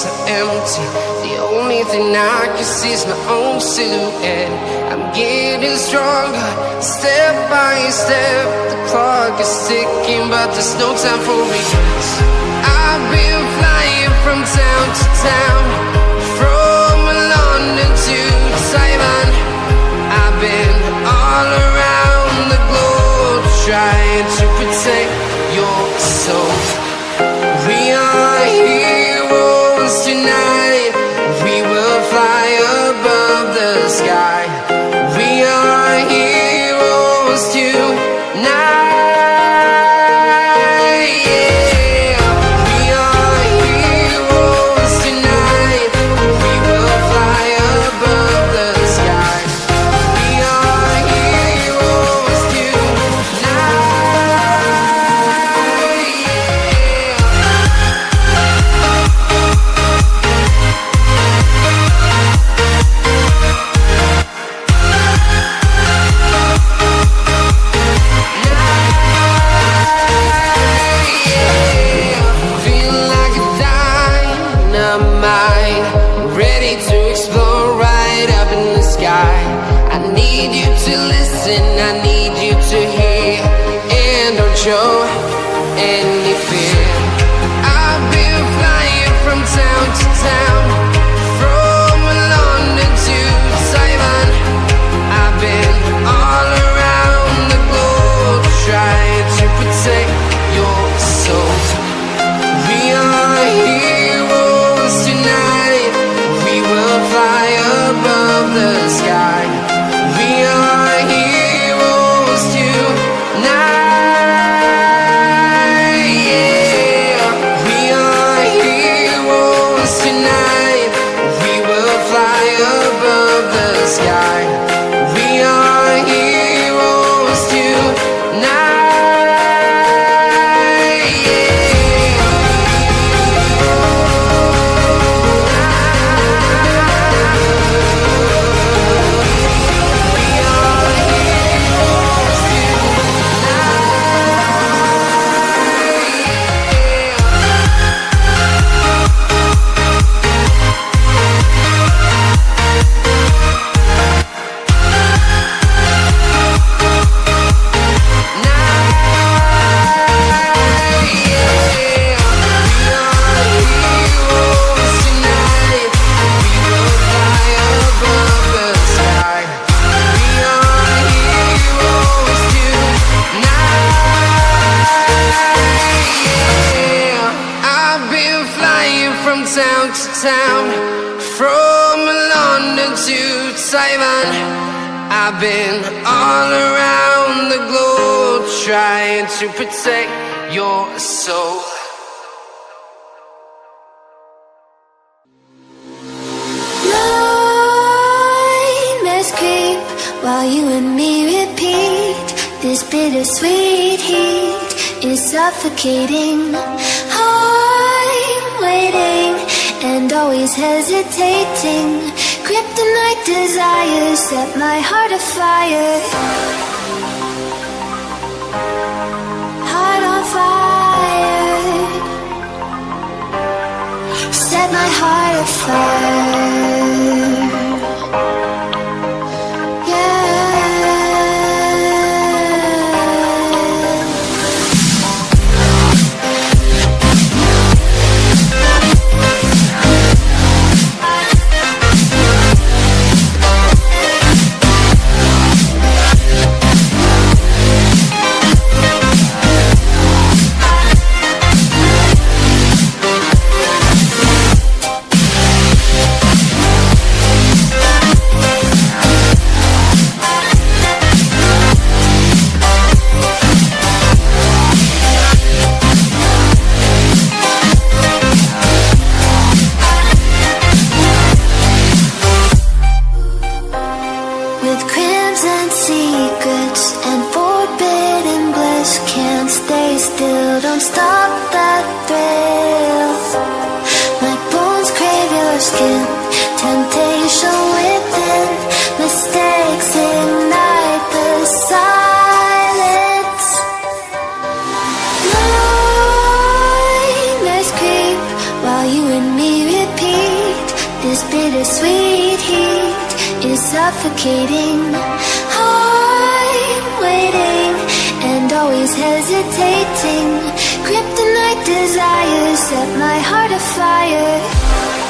so empty. The only thing I can see is my own silhouette. I'm getting stronger, step by step. The clock is ticking, but there's no time for regrets. I've been flying from town to town, from London to Taiwan. I've been all around the globe, trying to protect your soul. We are heroes tonight. We will fly above the sky. We are heroes tonight. Show any fear. I've been flying from town to town, from London to Taiwan. I've been all around the globe, trying to protect your soul. We are heroes tonight. We will fly above the sky. We are heroes tonight. I've been all around the globe, trying to protect your soul. Nightmares creep while you and me repeat. This bittersweet heat is suffocating. I'm waiting and always hesitating. Kryptonite desires set my heart afire. Heart on fire. Set my heart afire. While you and me repeat suffocating. I'm waiting and always hesitating. Kryptonite desires set my heart afire.